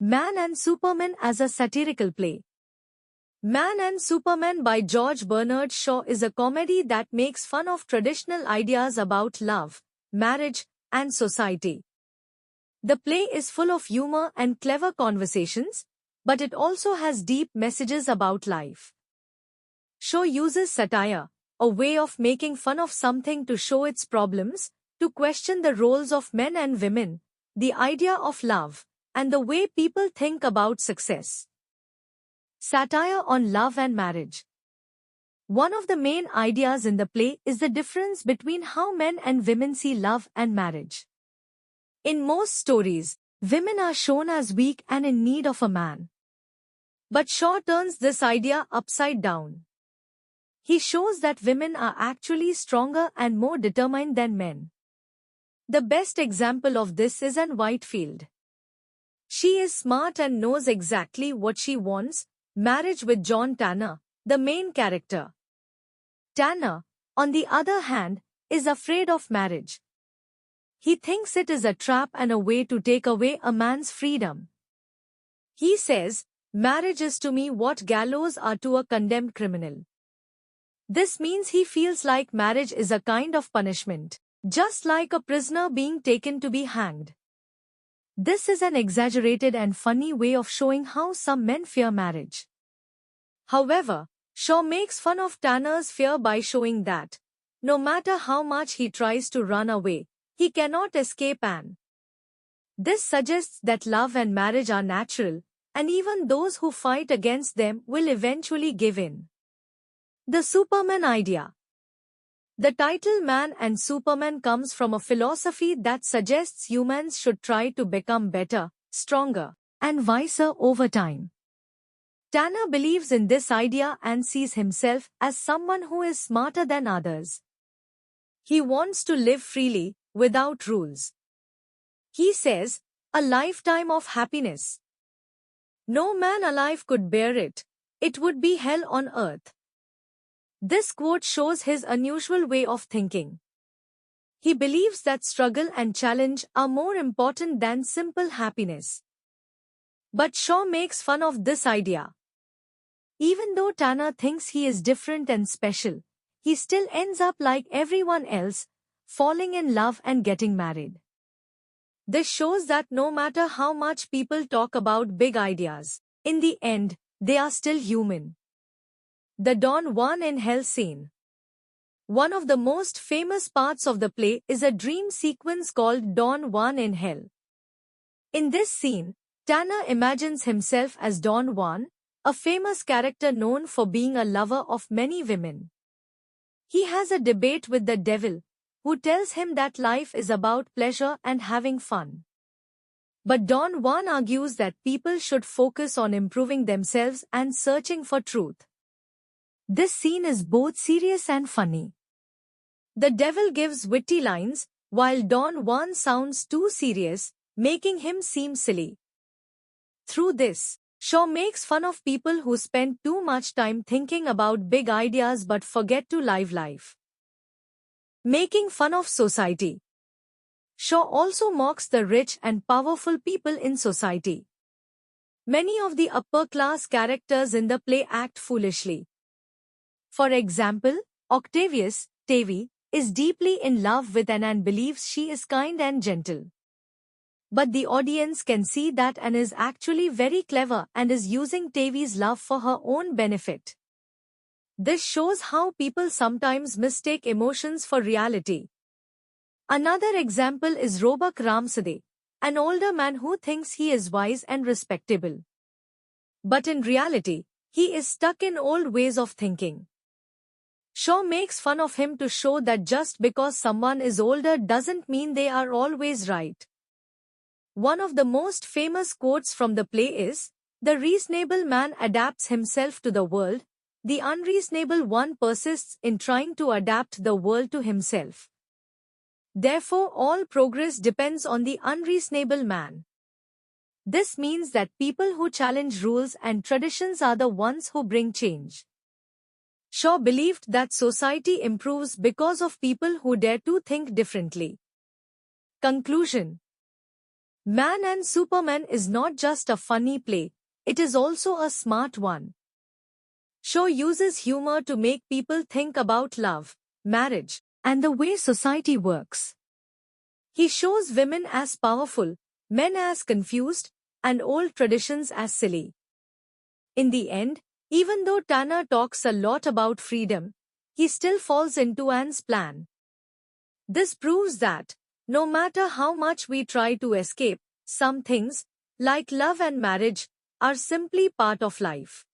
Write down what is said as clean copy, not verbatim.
Man and Superman as a satirical play. Man and Superman by George Bernard Shaw is a comedy that makes fun of traditional ideas about love, marriage, and society. The play is full of humor and clever conversations, but it also has deep messages about life. Shaw uses satire, a way of making fun of something to show its problems, to question the roles of men and women, the idea of love, and the way people think about success. Satire on love and marriage. One of the main ideas in the play is the difference between how men and women see love and marriage. In most stories, women are shown as weak and in need of a man. But Shaw turns this idea upside down. He shows that women are actually stronger and more determined than men. The best example of this is Anne Whitefield. She is smart and knows exactly what she wants, marriage with John Tanner, the main character. Tanner, on the other hand, is afraid of marriage. He thinks it is a trap and a way to take away a man's freedom. He says, "Marriage is to me what gallows are to a condemned criminal." This means he feels like marriage is a kind of punishment, just like a prisoner being taken to be hanged. This is an exaggerated and funny way of showing how some men fear marriage. However, Shaw makes fun of Tanner's fear by showing that, no matter how much he tries to run away, he cannot escape Anne. This suggests that love and marriage are natural, and even those who fight against them will eventually give in. The Superman idea. The title Man and Superman comes from a philosophy that suggests humans should try to become better, stronger, and wiser over time. Tanner believes in this idea and sees himself as someone who is smarter than others. He wants to live freely, without rules. He says, "A lifetime of happiness. No man alive could bear it. It would be hell on earth." This quote shows his unusual way of thinking. He believes that struggle and challenge are more important than simple happiness. But Shaw makes fun of this idea. Even though Tanner thinks he is different and special, he still ends up like everyone else, falling in love and getting married. This shows that no matter how much people talk about big ideas, in the end, they are still human. The Don Juan in Hell scene. One of the most famous parts of the play is a dream sequence called Don Juan in Hell. In this scene, Tanner imagines himself as Don Juan, a famous character known for being a lover of many women. He has a debate with the devil, who tells him that life is about pleasure and having fun. But Don Juan argues that people should focus on improving themselves and searching for truth. This scene is both serious and funny. The devil gives witty lines, while Don Juan sounds too serious, making him seem silly. Through this, Shaw makes fun of people who spend too much time thinking about big ideas but forget to live life. Making fun of society. Shaw also mocks the rich and powerful people in society. Many of the upper-class characters in the play act foolishly. For example, Octavius, Tavy, is deeply in love with Anne and believes she is kind and gentle. But the audience can see that Anne is actually very clever and is using Tavy's love for her own benefit. This shows how people sometimes mistake emotions for reality. Another example is Robak Ramsade, an older man who thinks he is wise and respectable. But in reality, he is stuck in old ways of thinking. Shaw makes fun of him to show that just because someone is older doesn't mean they are always right. One of the most famous quotes from the play is, "The reasonable man adapts himself to the world, the unreasonable one persists in trying to adapt the world to himself. Therefore all progress depends on the unreasonable man." This means that people who challenge rules and traditions are the ones who bring change. Shaw believed that society improves because of people who dare to think differently. Conclusion. Man and Superman is not just a funny play, it is also a smart one. Show uses humor to make people think about love, marriage, and the way society works. He shows women as powerful, men as confused, and old traditions as silly. In the end, even though Tanner talks a lot about freedom, he still falls into Anne's plan. This proves that, no matter how much we try to escape, some things, like love and marriage, are simply part of life.